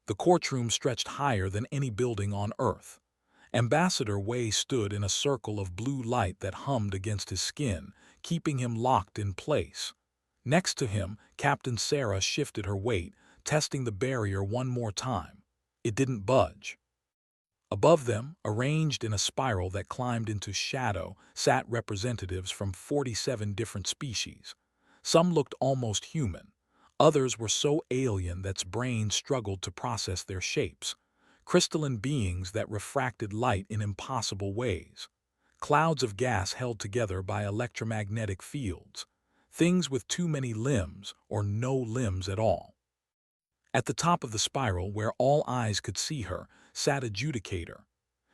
The courtroom stretched higher than any building on Earth. Ambassador Wei stood in a circle of blue light that hummed against his skin, keeping him locked in place. Next to him, Captain Sarah shifted her weight, testing the barrier one more time. It didn't budge. Above them, arranged in a spiral that climbed into shadow, sat representatives from 47 different species. Some looked almost human. Others were so alien that brains struggled to process their shapes. Crystalline beings that refracted light in impossible ways. Clouds of gas held together by electromagnetic fields. Things with too many limbs or no limbs at all. At the top of the spiral, where all eyes could see her, sat Adjudicator.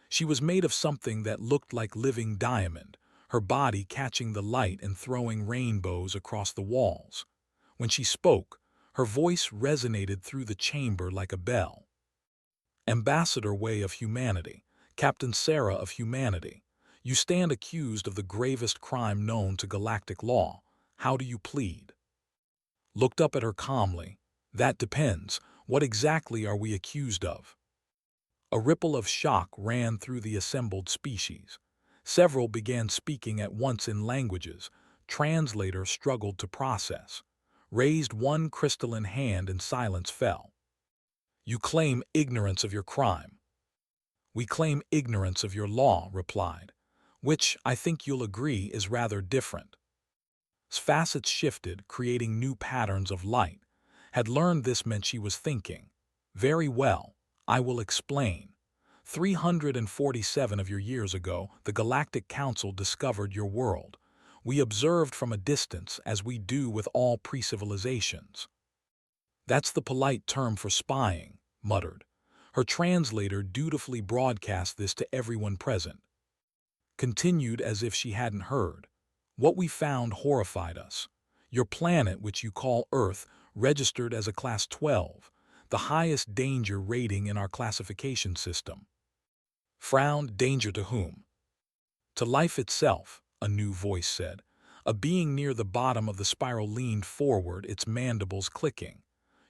She was made of something that looked like living diamond, her body catching the light and throwing rainbows across the walls. When she spoke, her voice resonated through the chamber like a bell. Ambassador Wei of Humanity, Captain Sarah of Humanity, you stand accused of the gravest crime known to galactic law. How do you plead? Looked up at her calmly. That depends. What exactly are we accused of? A ripple of shock ran through the assembled species. Several began speaking at once in languages translator struggled to process. Raised one crystalline hand and silence fell. You claim ignorance of your crime. We claim ignorance of your law, replied, which, I think you'll agree, is rather different. Facets shifted, creating new patterns of light. Had learned this meant she was thinking. Very well, I will explain. 347 of your years ago, the Galactic Council discovered your world. We observed from a distance, as we do with all pre-civilizations. That's the polite term for spying, muttered. Her translator dutifully broadcast this to everyone present. Continued as if she hadn't heard. What we found horrified us. Your planet, which you call Earth, registered as a Class 12, the highest danger rating in our classification system. Frowned. Danger to whom? To life itself, a new voice said. A being near the bottom of the spiral leaned forward, its mandibles clicking.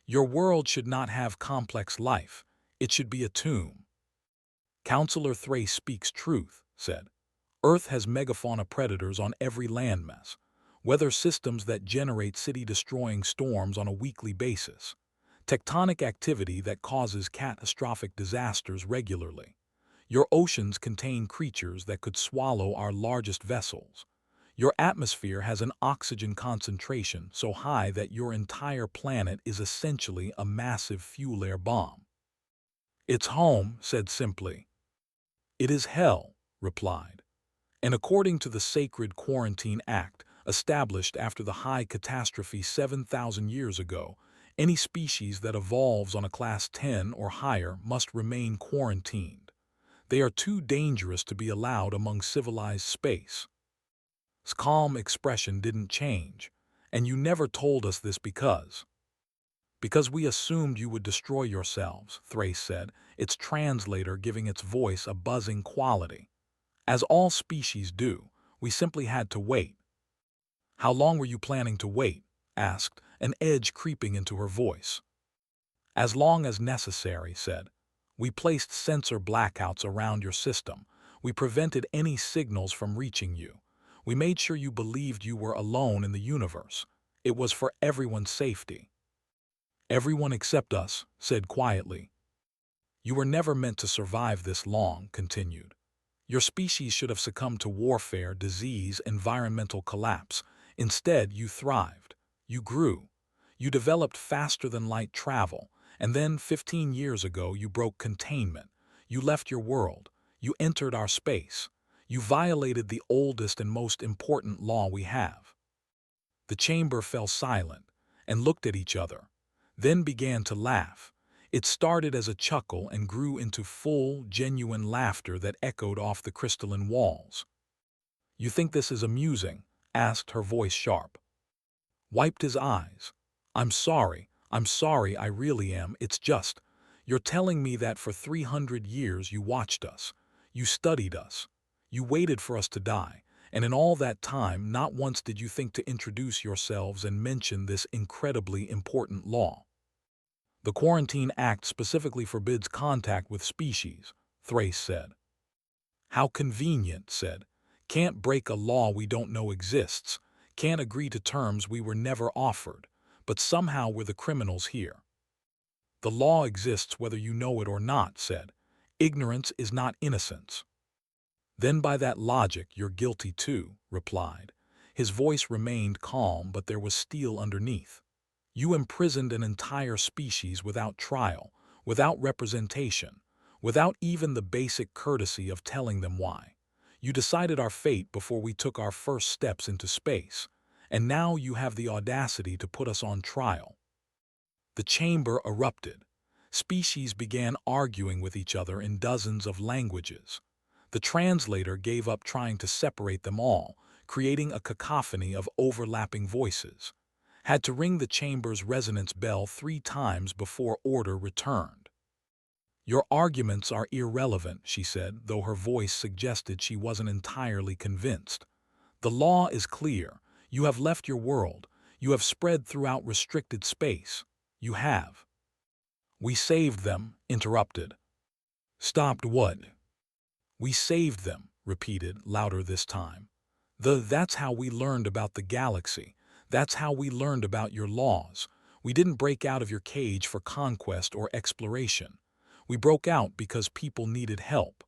Your world should not have complex life. It should be a tomb. Counselor Thrace speaks truth, said. Earth has megafauna predators on every landmass, weather systems that generate city-destroying storms on a weekly basis, tectonic activity that causes catastrophic disasters regularly. Your oceans contain creatures that could swallow our largest vessels. Your atmosphere has an oxygen concentration so high that your entire planet is essentially a massive fuel air bomb. It's home, said simply. It is hell, replied. And according to the Sacred Quarantine Act, established after the high catastrophe 7,000 years ago, any species that evolves on a Class 10 or higher must remain quarantined. They are too dangerous to be allowed among civilized space. His calm expression didn't change, and you never told us this because we assumed you would destroy yourselves, Thrace said, its translator giving its voice a buzzing quality. As all species do, we simply had to wait. How long were you planning to wait? Asked, an edge creeping into her voice. As long as necessary, said. We placed sensor blackouts around your system. We prevented any signals from reaching you. We made sure you believed you were alone in the universe. It was for everyone's safety. Everyone except us, said quietly. You were never meant to survive this long, continued. Your species should have succumbed to warfare, disease, environmental collapse. Instead, you thrived. You grew. You developed faster than light travel. And then, 15 years ago, you broke containment. You left your world. You entered our space. You violated the oldest and most important law we have. The chamber fell silent and looked at each other, then began to laugh. It started as a chuckle and grew into full, genuine laughter that echoed off the crystalline walls. You think this is amusing? Asked, her voice sharp. Wiped his eyes. I'm sorry, I really am. It's just, you're telling me that for 300 years you watched us, you studied us, you waited for us to die, and in all that time not once did you think to introduce yourselves and mention this incredibly important law. The Quarantine Act specifically forbids contact with species, Thrace said. How convenient, said. Can't break a law we don't know exists, can't agree to terms we were never offered, but somehow we're the criminals here. The law exists whether you know it or not, said. Ignorance is not innocence. Then by that logic you're guilty too, replied. His voice remained calm, but there was steel underneath. You imprisoned an entire species without trial, without representation, without even the basic courtesy of telling them why. You decided our fate before we took our first steps into space, and now you have the audacity to put us on trial. The chamber erupted. Species began arguing with each other in dozens of languages. The translator gave up trying to separate them all, creating a cacophony of overlapping voices. Had to ring the chamber's resonance bell 3 times before order returned. Your arguments are irrelevant, she said, though her voice suggested she wasn't entirely convinced. The law is clear. You have left your world. You have spread throughout restricted space. You have. We saved them, interrupted. Stopped what? We saved them, repeated, louder this time. That's how we learned about the galaxy. That's how we learned about your laws. We didn't break out of your cage for conquest or exploration. We broke out because people needed help.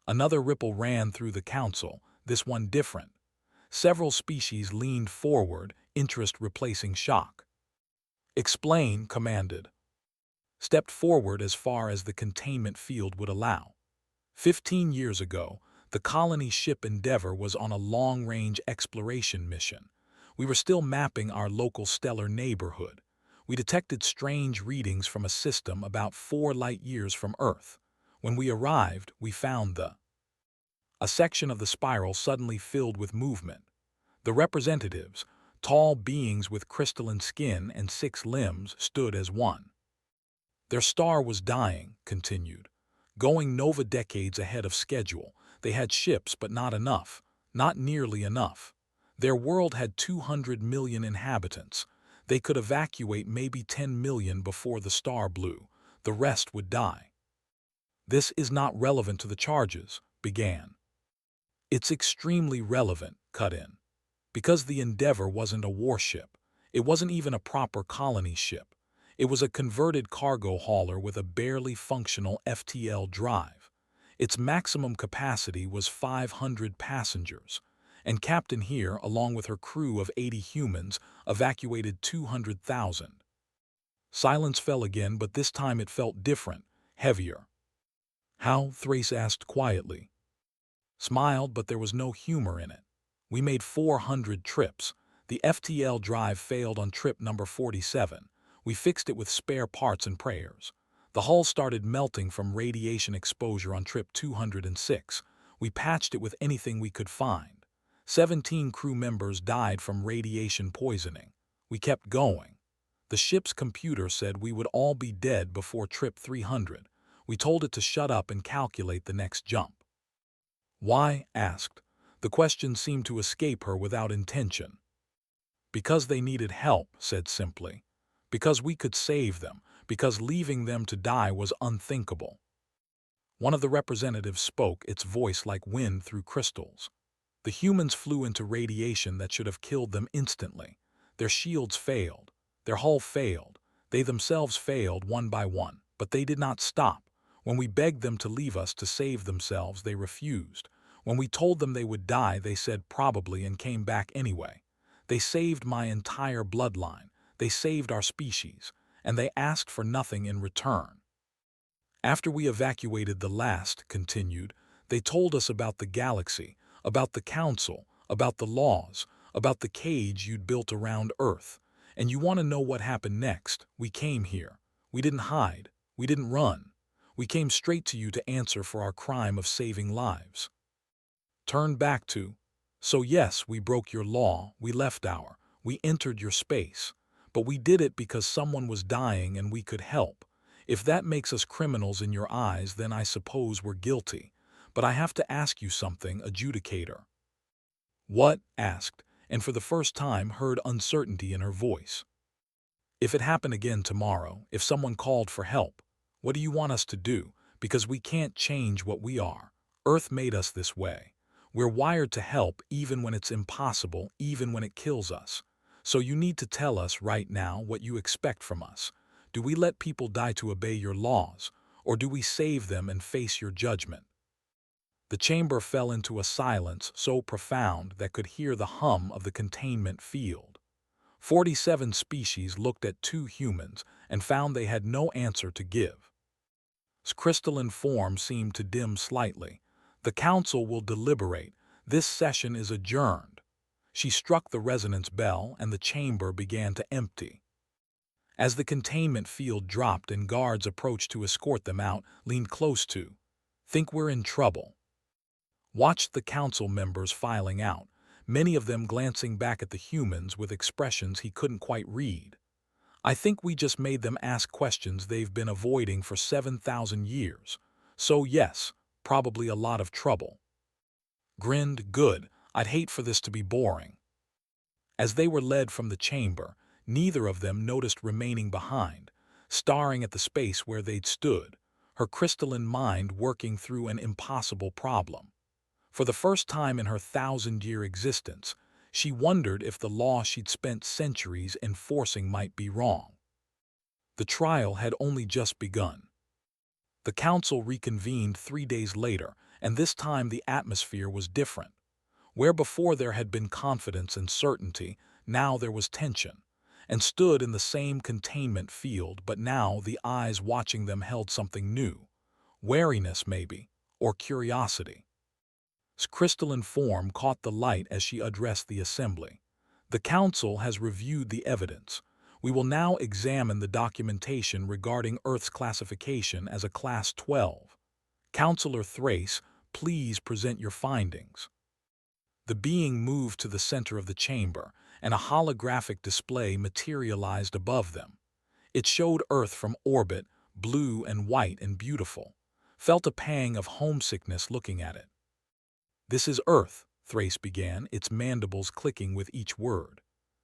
Another ripple ran through the council, this one different. Several species leaned forward, interest replacing shock. Explain, commanded. Stepped forward as far as the containment field would allow. 15 years ago, the colony ship Endeavour was on a long-range exploration mission. We were still mapping our local stellar neighborhood. We detected strange readings from a system about 4 light-years from Earth. When we arrived, we found a section of the spiral suddenly filled with movement. The representatives, tall beings with crystalline skin and 6 limbs, stood as one. Their star was dying, continued. Going nova decades ahead of schedule, they had ships but not enough, not nearly enough. Their world had 200 million inhabitants. They could evacuate maybe 10 million before the star blew. The rest would die. This is not relevant to the charges, began. It's extremely relevant, cut in. Because the Endeavour wasn't a warship. It wasn't even a proper colony ship. It was a converted cargo hauler with a barely functional FTL drive. Its maximum capacity was 500 passengers, and Captain here, along with her crew of 80 humans, evacuated 200,000. Silence fell again, but this time it felt different, heavier. How? Thrace asked quietly. Smiled, but there was no humor in it. We made 400 trips. The FTL drive failed on trip number 47. We fixed it with spare parts and prayers. The hull started melting from radiation exposure on trip 206. We patched it with anything we could find. 17 crew members died from radiation poisoning. We kept going. The ship's computer said we would all be dead before trip 300. We told it to shut up and calculate the next jump. Why? Asked. The question seemed to escape her without intention. Because they needed help, said simply. Because we could save them, because leaving them to die was unthinkable. One of the representatives spoke, its voice like wind through crystals. The humans flew into radiation that should have killed them instantly. Their shields failed. Their hull failed. They themselves failed one by one, but they did not stop. When we begged them to leave us to save themselves, they refused. When we told them they would die, they said probably and came back anyway. They saved my entire bloodline. They saved our species, and they asked for nothing in return. After we evacuated the last, continued, they told us about the galaxy, about the council, about the laws, about the cage you'd built around Earth. And you want to know what happened next? We came here. We didn't hide. We didn't run. We came straight to you to answer for our crime of saving lives. Turn back to. So yes, we broke your law, we we entered your space. But we did it because someone was dying and we could help. If that makes us criminals in your eyes, then I suppose we're guilty. But I have to ask you something, adjudicator. What? Asked, and for the first time heard uncertainty in her voice. If it happened again tomorrow, if someone called for help, what do you want us to do? Because we can't change what we are. Earth made us this way. We're wired to help even when it's impossible, even when it kills us. So you need to tell us right now what you expect from us. Do we let people die to obey your laws, or do we save them and face your judgment? The chamber fell into a silence so profound that could hear the hum of the containment field. 47 species looked at 2 humans and found they had no answer to give. His crystalline form seemed to dim slightly. The council will deliberate. This session is adjourned. She struck the resonance bell and the chamber began to empty. As the containment field dropped and guards approached to escort them out, leaned close to, "Think we're in trouble." Watched the council members filing out, many of them glancing back at the humans with expressions he couldn't quite read. "I think we just made them ask questions they've been avoiding for 7,000 years. So yes, probably a lot of trouble." Grinned, "Good, I'd hate for this to be boring." As they were led from the chamber, neither of them noticed remaining behind, staring at the space where they'd stood, her crystalline mind working through an impossible problem. For the first time in her 1,000-year existence, she wondered if the law she'd spent centuries enforcing might be wrong. The trial had only just begun. The council reconvened 3 days later, and this time the atmosphere was different. Where before there had been confidence and certainty, now there was tension, and stood in the same containment field, but now the eyes watching them held something new. Wariness, maybe, or curiosity. His crystalline form caught the light as she addressed the assembly. "The council has reviewed the evidence. We will now examine the documentation regarding Earth's classification as a Class 12. Councillor Thrace, please present your findings." The being moved to the center of the chamber, and a holographic display materialized above them. It showed Earth from orbit, blue and white and beautiful. Felt a pang of homesickness looking at it. "This is Earth," Thrace began, its mandibles clicking with each word.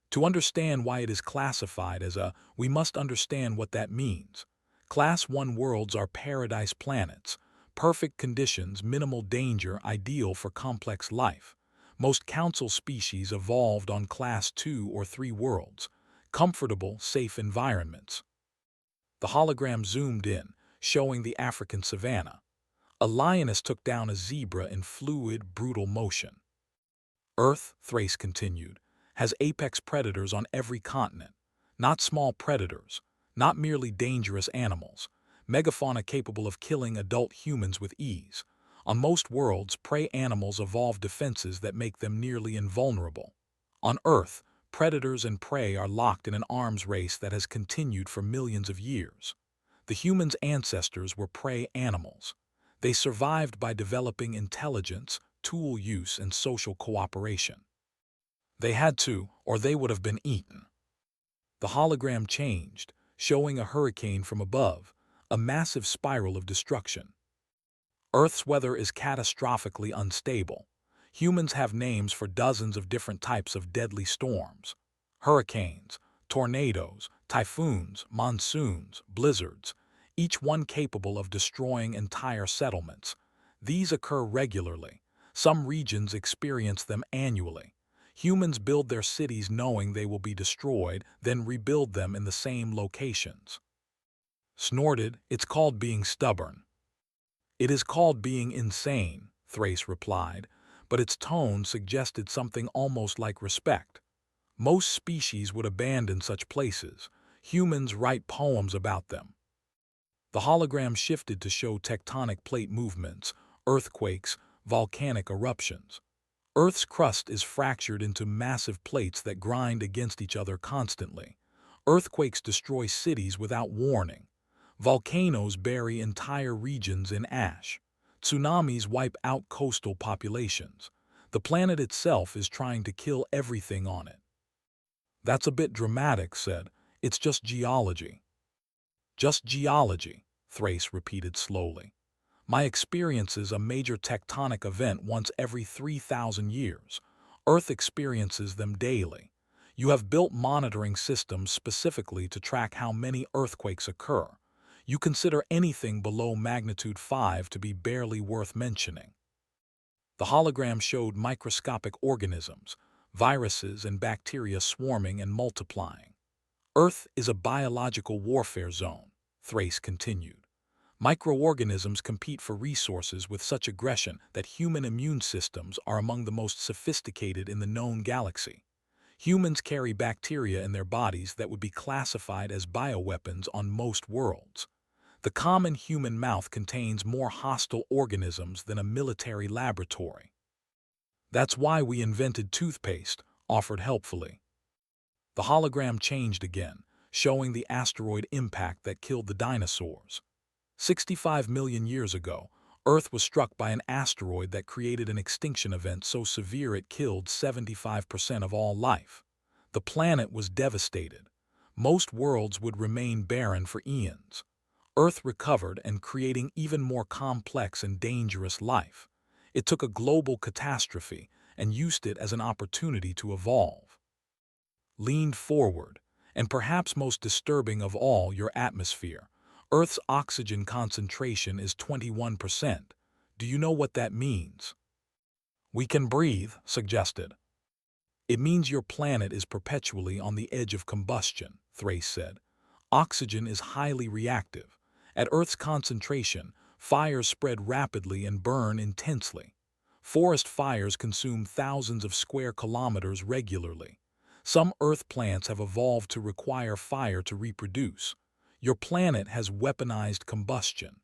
"To understand why it is classified as a, we must understand what that means. Class 1 worlds are paradise planets, perfect conditions, minimal danger, ideal for complex life. Most council species evolved on Class 2 or 3 worlds, comfortable, safe environments." The hologram zoomed in, showing the African savanna. A lioness took down a zebra in fluid, brutal motion. "Earth," Thrace continued, "has apex predators on every continent. Not small predators, not merely dangerous animals. Megafauna capable of killing adult humans with ease. On most worlds, prey animals evolve defenses that make them nearly invulnerable. On Earth, predators and prey are locked in an arms race that has continued for millions of years. The humans' ancestors were prey animals. They survived by developing intelligence, tool use, and social cooperation. They had to, or they would have been eaten." The hologram changed, showing a hurricane from above, a massive spiral of destruction. "Earth's weather is catastrophically unstable. Humans have names for dozens of different types of deadly storms. Hurricanes, tornadoes, typhoons, monsoons, blizzards, each one capable of destroying entire settlements. These occur regularly. Some regions experience them annually. Humans build their cities knowing they will be destroyed, then rebuild them in the same locations." Snorted, "It's called being stubborn." "It is called being insane," Thrace replied, but its tone suggested something almost like respect. "Most species would abandon such places. Humans write poems about them." The hologram shifted to show tectonic plate movements, earthquakes, volcanic eruptions. Earth's crust is fractured into massive plates that grind against each other constantly. Earthquakes destroy cities without warning. Volcanoes bury entire regions in ash. Tsunamis wipe out coastal populations. The planet itself is trying to kill everything on it. "That's a bit dramatic," said. "It's just geology." "Just geology," Thrace repeated slowly. "My experience is a major tectonic event once every 3,000 years. Earth experiences them daily. You have built monitoring systems specifically to track how many earthquakes occur. You consider anything below magnitude 5 to be barely worth mentioning. The hologram showed microscopic organisms, viruses and bacteria swarming and multiplying. Earth is a biological warfare zone, Thrace continued. Microorganisms compete for resources with such aggression that human immune systems are among the most sophisticated in the known galaxy. Humans carry bacteria in their bodies that would be classified as bioweapons on most worlds. The common human mouth contains more hostile organisms than a military laboratory. That's why we invented toothpaste, offered helpfully. The hologram changed again, showing the asteroid impact that killed the dinosaurs. 65 million years ago, Earth was struck by an asteroid that created an extinction event so severe it killed 75% of all life. The planet was devastated. Most worlds would remain barren for eons. Earth recovered and creating even more complex and dangerous life. It took a global catastrophe and used it as an opportunity to evolve. Leaned forward, and perhaps most disturbing of all, your atmosphere. Earth's oxygen concentration is 21%. Do you know what that means? We can breathe, suggested. It means your planet is perpetually on the edge of combustion, Thrace said. Oxygen is highly reactive. At Earth's concentration, fires spread rapidly and burn intensely. Forest fires consume thousands of square kilometers regularly. Some Earth plants have evolved to require fire to reproduce. Your planet has weaponized combustion.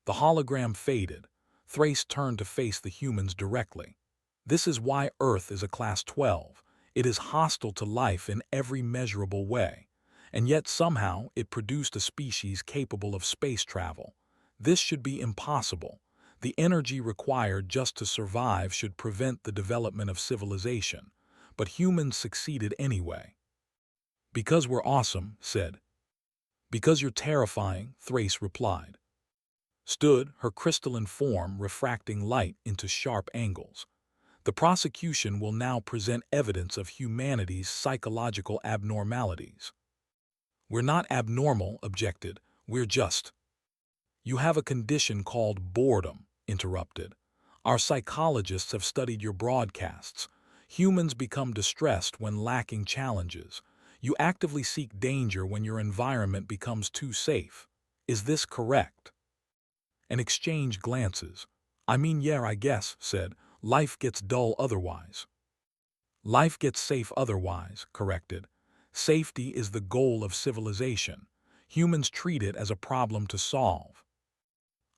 The hologram faded. Thrace turned to face the humans directly. This is why Earth is a Class 12. It is hostile to life in every measurable way. And yet somehow it produced a species capable of space travel. This should be impossible. The energy required just to survive should prevent the development of civilization. But humans succeeded anyway. Because we're awesome, said. Because you're terrifying, Thrace replied. Stood, her crystalline form refracting light into sharp angles. The prosecution will now present evidence of humanity's psychological abnormalities. We're not abnormal, objected. We're just. You have a condition called boredom, interrupted. Our psychologists have studied your broadcasts. Humans become distressed when lacking challenges. You actively seek danger when your environment becomes too safe. Is this correct? An exchange glances. I mean, yeah, I guess, said. Life gets dull otherwise. Life gets safe otherwise, corrected. Safety is the goal of civilization. Humans treat it as a problem to solve.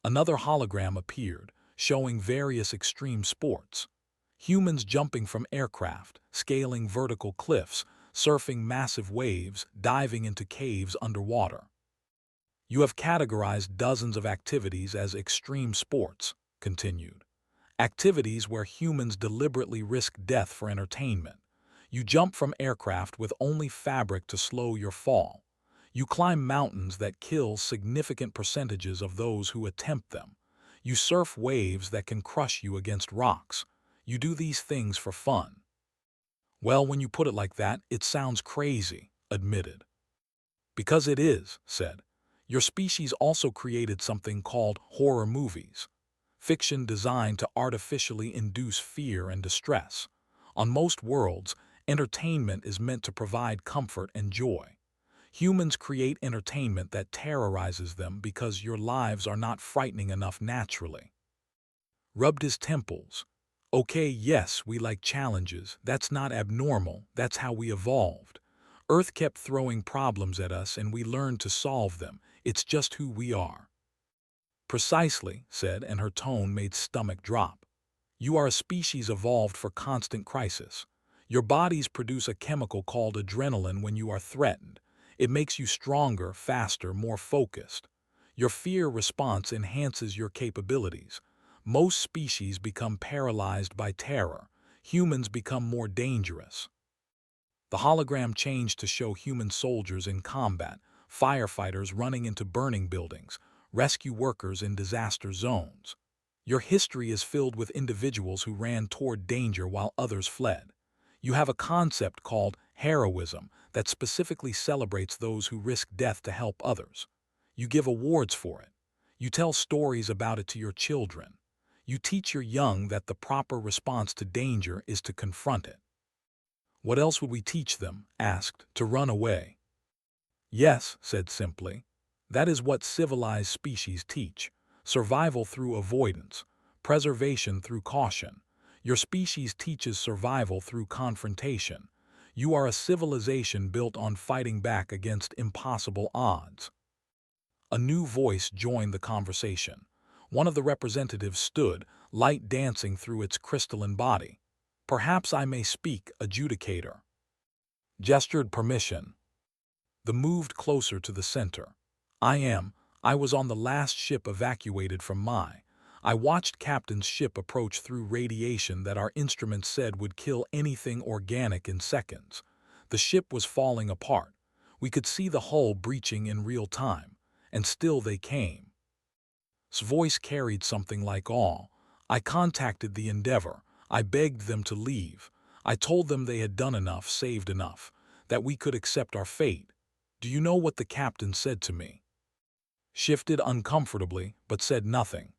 Another hologram appeared, showing various extreme sports. Humans jumping from aircraft, scaling vertical cliffs, surfing massive waves, diving into caves underwater. You have categorized dozens of activities as extreme sports, continued. Activities where humans deliberately risk death for entertainment. You jump from aircraft with only fabric to slow your fall. You climb mountains that kill significant percentages of those who attempt them. You surf waves that can crush you against rocks. You do these things for fun. Well, when you put it like that, it sounds crazy, admitted. Because it is, said. Your species also created something called horror movies. Fiction designed to artificially induce fear and distress. On most worlds, entertainment is meant to provide comfort and joy. Humans create entertainment that terrorizes them because your lives are not frightening enough naturally. Rubbed his temples. Okay, yes, we like challenges. That's not abnormal. That's how we evolved. Earth kept throwing problems at us and we learned to solve them. It's just who we are. Precisely, said, and her tone made stomach drop. You are a species evolved for constant crisis. Your bodies produce a chemical called adrenaline when you are threatened. It makes you stronger, faster, more focused. Your fear response enhances your capabilities. Most species become paralyzed by terror. Humans become more dangerous. The hologram changed to show human soldiers in combat, firefighters running into burning buildings, rescue workers in disaster zones. Your history is filled with individuals who ran toward danger while others fled. You have a concept called heroism that specifically celebrates those who risk death to help others. You give awards for it. You tell stories about it to your children. You teach your young that the proper response to danger is to confront it. What else would we teach them? Asked. To run away. Yes, said simply. That is what civilized species teach. Survival through avoidance, preservation through caution. Your species teaches survival through confrontation. You are a civilization built on fighting back against impossible odds. A new voice joined the conversation. One of the representatives stood, light dancing through its crystalline body. Perhaps I may speak, adjudicator. Gestured permission. The moved closer to the center. I was on the last ship evacuated from my. I watched Captain's ship approach through radiation that our instruments said would kill anything organic in seconds. The ship was falling apart. We could see the hull breaching in real time, and still they came. His voice carried something like awe. I contacted the Endeavor. I begged them to leave. I told them they had done enough, saved enough, that we could accept our fate. Do you know what the captain said to me? Shifted uncomfortably, but said nothing.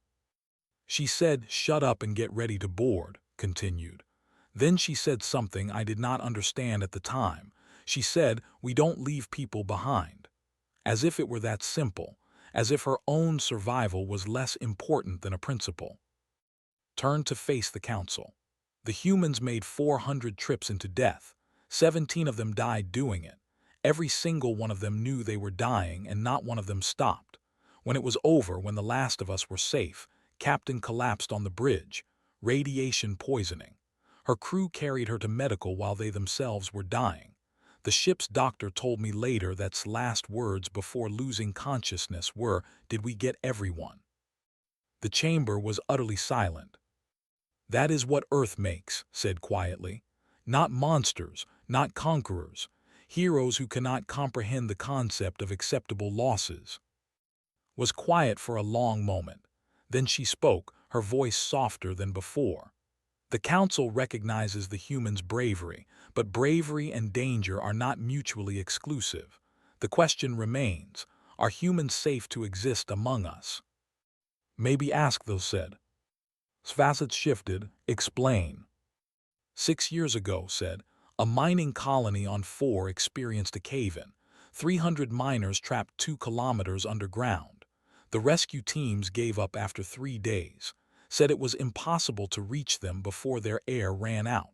She said, "Shut up and get ready to board," continued. Then she said something I did not understand at the time. She said, "We don't leave people behind." As if it were that simple, as if her own survival was less important than a principle. Turned to face the council. The humans made 400 trips into death. 17 of them died doing it. Every single one of them knew they were dying and not one of them stopped. When it was over, when the last of us were safe, Captain collapsed on the bridge, radiation poisoning. Her crew carried her to medical while they themselves were dying. The ship's doctor told me later that's last words before losing consciousness were, "Did we get everyone?" The chamber was utterly silent. That is what Earth makes, said quietly. Not monsters, not conquerors, heroes who cannot comprehend the concept of acceptable losses. Was quiet for a long moment. Then she spoke, her voice softer than before. The Council recognizes the humans' bravery, but bravery and danger are not mutually exclusive. The question remains, are humans safe to exist among us? Maybe ask, those said. Facets shifted, explain. 6 years ago, said, a mining colony on 4 experienced a cave-in. 300 miners trapped 2 kilometers underground. The rescue teams gave up after 3 days, said it was impossible to reach them before their air ran out.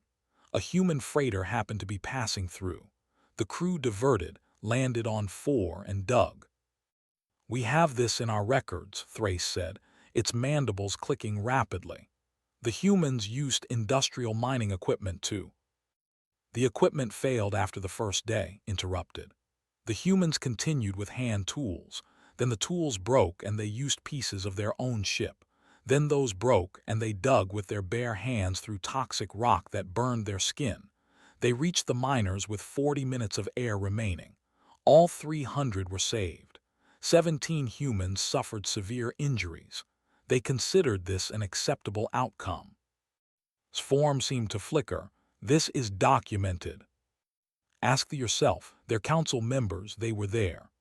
A human freighter happened to be passing through. The crew diverted, landed on 4 and dug. We have this in our records, Thrace said, its mandibles clicking rapidly. The humans used industrial mining equipment too. The equipment failed after the first day, interrupted. The humans continued with hand tools. Then the tools broke and they used pieces of their own ship. Then those broke and they dug with their bare hands through toxic rock that burned their skin. They reached the miners with 40 minutes of air remaining. All 300 were saved. 17 humans suffered severe injuries. They considered this an acceptable outcome. His form seemed to flicker. This is documented. Ask yourself, their council members, they were there.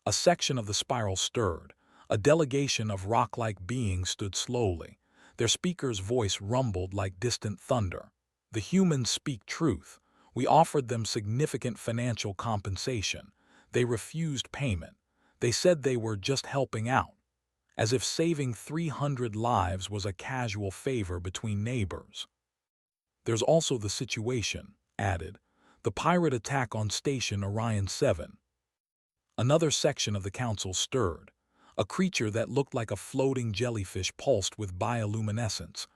A section of the spiral stirred. A delegation of rock-like beings stood slowly. Their speaker's voice rumbled like distant thunder. The humans speak truth. We offered them significant financial compensation. They refused payment. They said they were just helping out, as if saving 300 lives was a casual favor between neighbors. There's also the situation, added, the pirate attack on Station Orion 7. Another section of the council stirred. A creature that looked like a floating jellyfish pulsed with bioluminescence.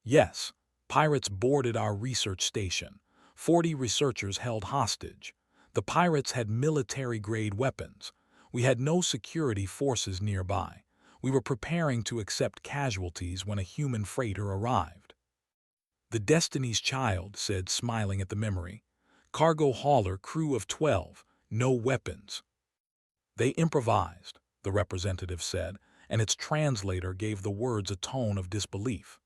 Yes, pirates boarded our research station. 40 researchers held hostage. The pirates had military-grade weapons. We had no security forces nearby. We were preparing to accept casualties when a human freighter arrived. The Destiny's Child said, smiling at the memory. Cargo hauler, crew of 12, no weapons. They improvised, the representative said, and its translator gave the words a tone of disbelief.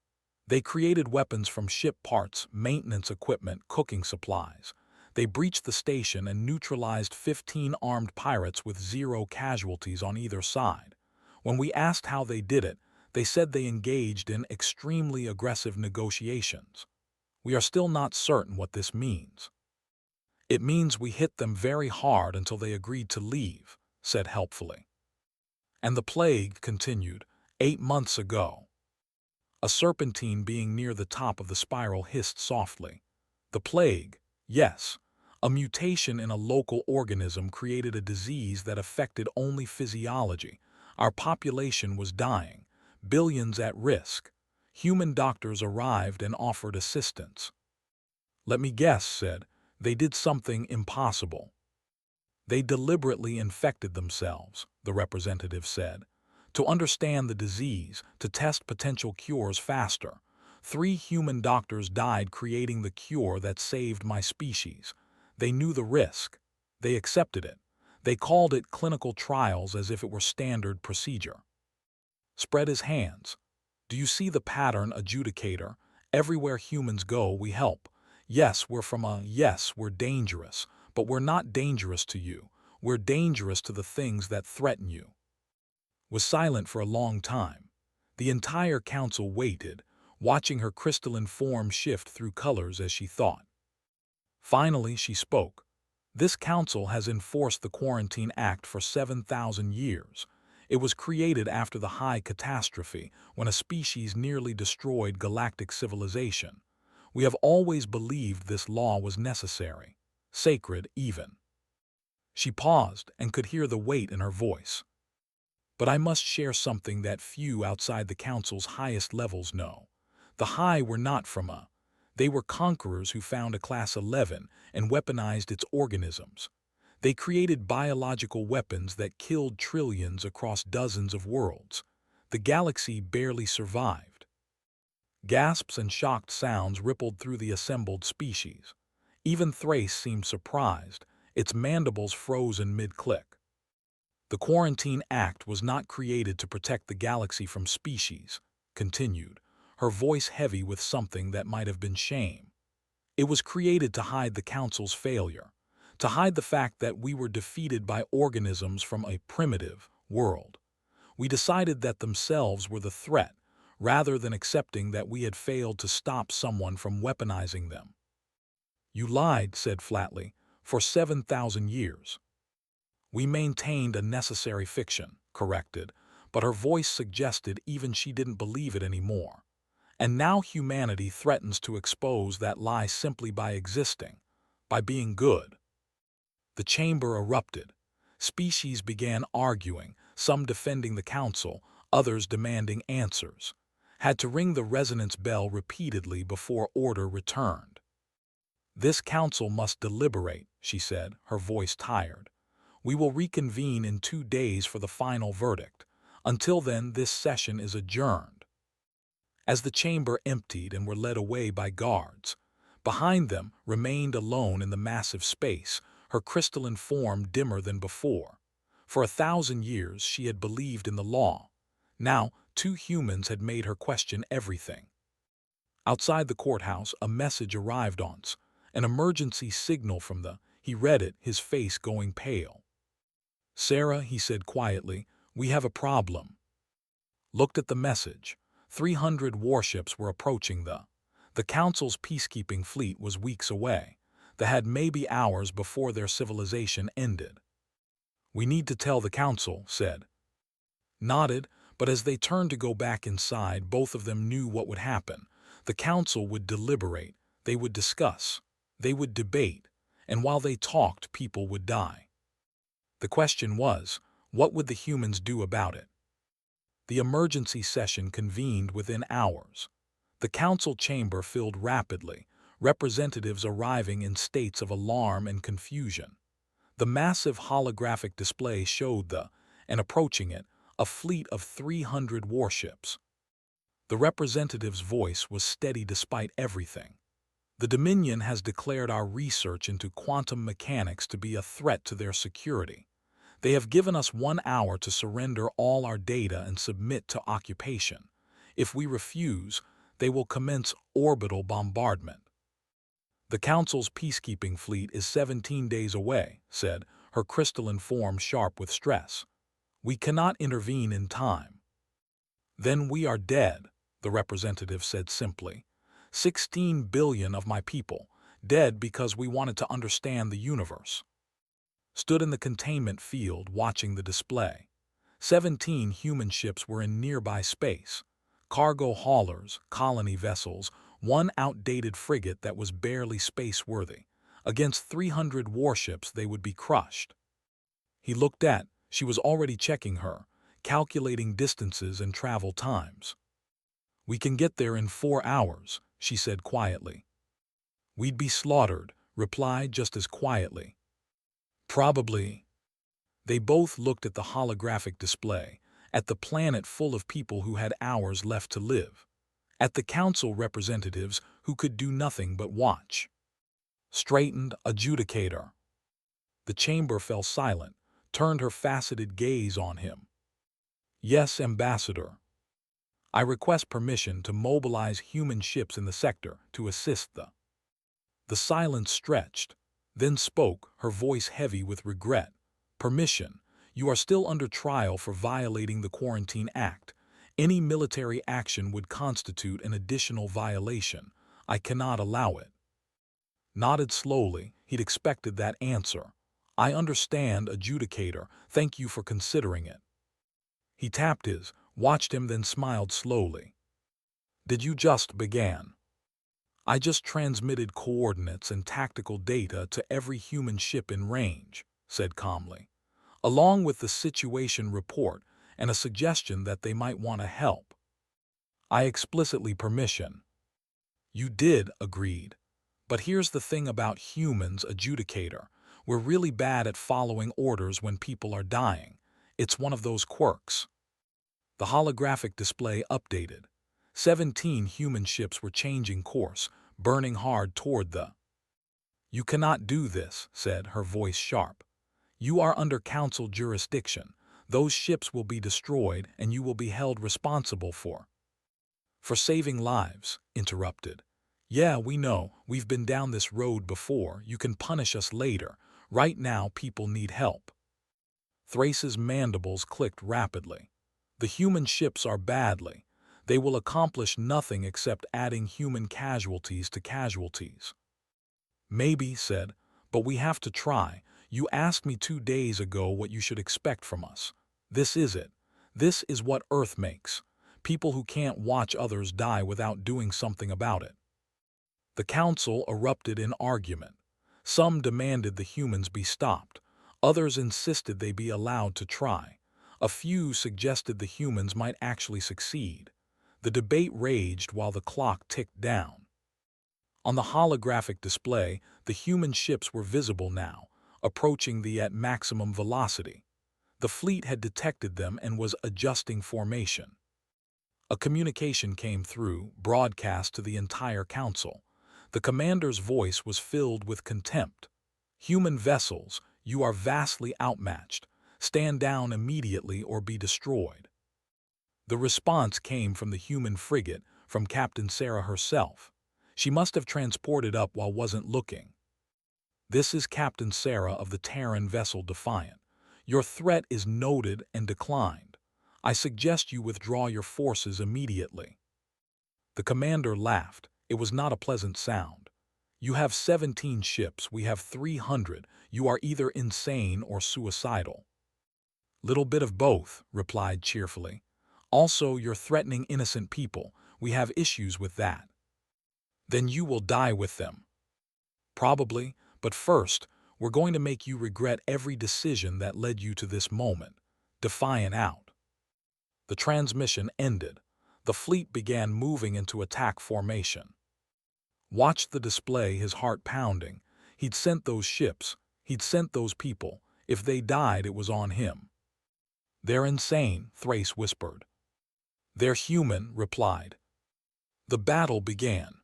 They created weapons from ship parts, maintenance equipment, cooking supplies. They breached the station and neutralized 15 armed pirates with 0 casualties on either side. When we asked how they did it, they said they engaged in extremely aggressive negotiations. We are still not certain what this means. It means we hit them very hard until they agreed to leave, said helpfully. And the plague continued, 8 months ago. A serpentine being near the top of the spiral hissed softly. The plague, yes. A mutation in a local organism created a disease that affected only physiology. Our population was dying, billions at risk. Human doctors arrived and offered assistance. Let me guess, said, they did something impossible. They deliberately infected themselves, the representative said, to understand the disease, to test potential cures faster. 3 human doctors died creating the cure that saved my species. They knew the risk. They accepted it. They called it clinical trials as if it were standard procedure. Spread his hands. Do you see the pattern, adjudicator? Everywhere humans go, we help. Yes, we're dangerous, but we're not dangerous to you. We're dangerous to the things that threaten you. Was silent for a long time. The entire council waited, watching her crystalline form shift through colors as she thought. Finally, she spoke. This council has enforced the Quarantine Act for 7,000 years. It was created after the High Catastrophe, when a species nearly destroyed galactic civilization. We have always believed this law was necessary, sacred even. She paused and could hear the weight in her voice. But I must share something that few outside the council's highest levels know. The High were not from a. They were conquerors who found a Class 11 and weaponized its organisms. They created biological weapons that killed trillions across dozens of worlds. The galaxy barely survived. Gasps and shocked sounds rippled through the assembled species. Even Thrace seemed surprised, its mandibles frozen mid-click. The Quarantine Act was not created to protect the galaxy from species, continued, her voice heavy with something that might have been shame. It was created to hide the Council's failure, to hide the fact that we were defeated by organisms from a primitive world. We decided that themselves were the threat, rather than accepting that we had failed to stop someone from weaponizing them. You lied, said flatly, for 7,000 years. We maintained a necessary fiction, corrected, but her voice suggested even she didn't believe it anymore. And now humanity threatens to expose that lie simply by existing, by being good. The chamber erupted. Species began arguing, some defending the council, others demanding answers. Had to ring the resonance bell repeatedly before order returned. This council must deliberate, she said, her voice tired. We will reconvene in 2 days for the final verdict. Until then, this session is adjourned. As the chamber emptied and were led away by guards, behind them remained alone in the massive space, her crystalline form dimmer than before. For 1,000 years she had believed in the law. Now 2 humans had made her question everything. Outside the courthouse, a message arrived once, an emergency signal from the. He read it, his face going pale. Sarah, he said quietly, we have a problem. Looked at the message. 300 warships were approaching the Council's peacekeeping fleet was weeks away. They had maybe hours before their civilization ended. We need to tell the Council, said. Nodded, but as they turned to go back inside, both of them knew what would happen. The Council would deliberate, they would discuss, they would debate, and while they talked, people would die. The question was, what would the humans do about it? The emergency session convened within hours. The council chamber filled rapidly, representatives arriving in states of alarm and confusion. The massive holographic display showed and approaching it, a fleet of 300 warships. The representative's voice was steady despite everything. The Dominion has declared our research into quantum mechanics to be a threat to their security. They have given us 1 hour to surrender all our data and submit to occupation. If we refuse, They will commence orbital bombardment. The Council's peacekeeping fleet is 17 days away, said, her crystalline form sharp with stress. We cannot intervene in time. Then we are dead, the representative said simply. 16 billion of my people, dead because we wanted to understand the universe. Stood in the containment field watching the display. 17 human ships were in nearby space. Cargo haulers, colony vessels, one outdated frigate that was barely space-worthy. Against 300 warships they would be crushed. He looked at, she was already checking her, calculating distances and travel times. We can get there in 4 hours, she said quietly. We'd be slaughtered, replied just as quietly. Probably. They both looked at the holographic display, at the planet full of people who had hours left to live, at the council representatives who could do nothing but watch. Straightened, adjudicator. The chamber fell silent, turned her faceted gaze on him. Yes, Ambassador. I request permission to mobilize human ships in the sector to assist the. The silence stretched, then spoke, her voice heavy with regret. Permission. You are still under trial for violating the Quarantine Act. Any military action would constitute an additional violation. I cannot allow it. Nodded slowly. He'd expected that answer. I understand, adjudicator. Thank you for considering it. He tapped his, watched him, then smiled slowly. Did you just begin? I just transmitted coordinates and tactical data to every human ship in range, said calmly, along with the situation report and a suggestion that they might want to help. I explicitly permission. You did, agreed. But here's the thing about humans, adjudicator. We're really bad at following orders when people are dying. It's one of those quirks. The holographic display updated. 17 human ships were changing course, burning hard toward the. You cannot do this, said, her voice sharp. You are under council jurisdiction. Those ships will be destroyed and you will be held responsible for saving lives, interrupted. Yeah, we know. We've been down this road before. You can punish us later. Right now, people need help. Thrace's mandibles clicked rapidly. The human ships are badly. They will accomplish nothing except adding human casualties to casualties. Maybe, said, but we have to try. You asked me 2 days ago what you should expect from us. This is it. This is what Earth makes. People who can't watch others die without doing something about it. The council erupted in argument. Some demanded the humans be stopped. Others insisted they be allowed to try. A few suggested the humans might actually succeed. The debate raged while the clock ticked down. On the holographic display, the human ships were visible now, approaching the at maximum velocity. The fleet had detected them and was adjusting formation. A communication came through, broadcast to the entire council. The commander's voice was filled with contempt. Human vessels, you are vastly outmatched. Stand down immediately or be destroyed. The response came from the human frigate, from Captain Sarah herself. She must have transported up while wasn't looking. This is Captain Sarah of the Terran vessel Defiant. Your threat is noted and declined. I suggest you withdraw your forces immediately. The commander laughed. It was not a pleasant sound. You have 17 ships, we have 300. You are either insane or suicidal. Little bit of both, replied cheerfully. Also, you're threatening innocent people. We have issues with that. Then you will die with them. Probably, but first, we're going to make you regret every decision that led you to this moment. Defiant out. The transmission ended. The fleet began moving into attack formation. Watched the display, his heart pounding. He'd sent those ships. He'd sent those people. If they died, it was on him. They're insane, Thrace whispered. They're human, replied. The battle began.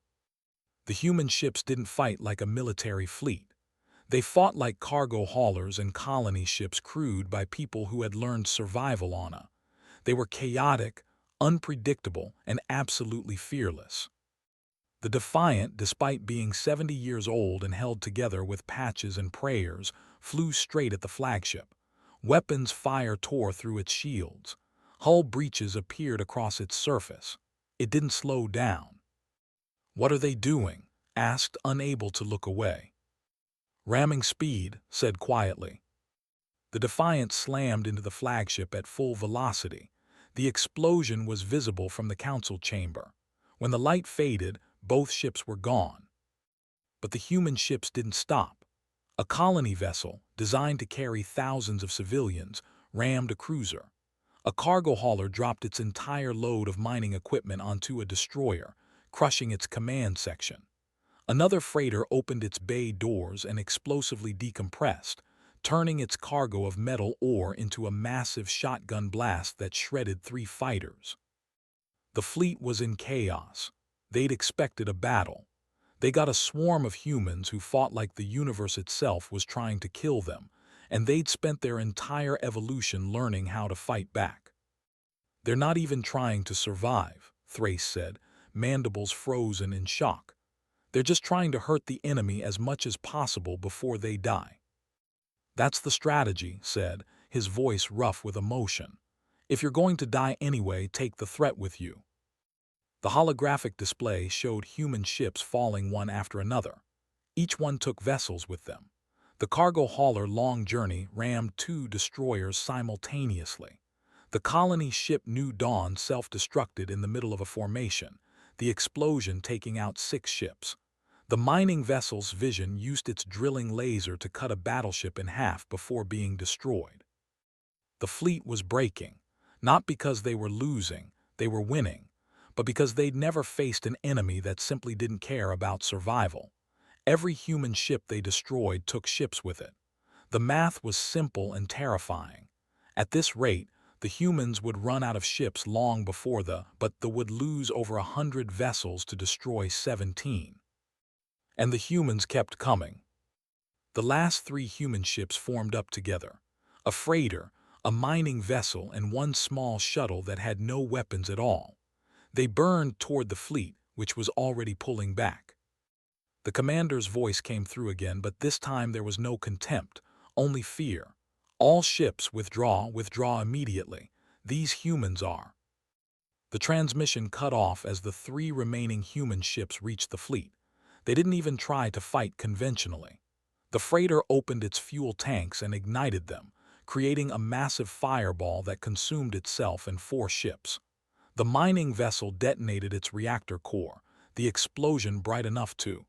The human ships didn't fight like a military fleet. They fought like cargo haulers and colony ships crewed by people who had learned survival on a. They were chaotic, unpredictable and absolutely fearless. The Defiant, despite being 70 years old and held together with patches and prayers, flew straight at the flagship. Weapons fire tore through its shields. Hull breaches appeared across its surface. It didn't slow down. "What are they doing?" asked, unable to look away. "Ramming speed," said quietly. The Defiant slammed into the flagship at full velocity. The explosion was visible from the council chamber. When the light faded, both ships were gone. But the human ships didn't stop. A colony vessel, designed to carry thousands of civilians, rammed a cruiser. A cargo hauler dropped its entire load of mining equipment onto a destroyer, crushing its command section. Another freighter opened its bay doors and explosively decompressed, turning its cargo of metal ore into a massive shotgun blast that shredded 3 fighters. The fleet was in chaos. They'd expected a battle. They got a swarm of humans who fought like the universe itself was trying to kill them, and they'd spent their entire evolution learning how to fight back. "They're not even trying to survive," Thrace said, mandibles frozen in shock. "They're just trying to hurt the enemy as much as possible before they die." "That's the strategy," said, his voice rough with emotion. "If you're going to die anyway, take the threat with you." The holographic display showed human ships falling one after another. Each one took vessels with them. The cargo hauler Long Journey rammed 2 destroyers simultaneously. The colony ship New Dawn self-destructed in the middle of a formation, the explosion taking out 6 ships. The mining vessel's Vision used its drilling laser to cut a battleship in half before being destroyed. The fleet was breaking, not because they were losing, they were winning, but because they'd never faced an enemy that simply didn't care about survival. Every human ship they destroyed took ships with it. The math was simple and terrifying. At this rate, the humans would run out of ships long before but would lose over 100 vessels to destroy 17. And the humans kept coming. The last 3 human ships formed up together. A freighter, a mining vessel, and 1 small shuttle that had no weapons at all. They burned toward the fleet, which was already pulling back. The commander's voice came through again, but this time there was no contempt, only fear. "All ships withdraw immediately. These humans are." The transmission cut off as the 3 remaining human ships reached the fleet. They didn't even try to fight conventionally. The freighter opened its fuel tanks and ignited them, creating a massive fireball that consumed itself and 4 ships. The mining vessel detonated its reactor core, the explosion bright enough to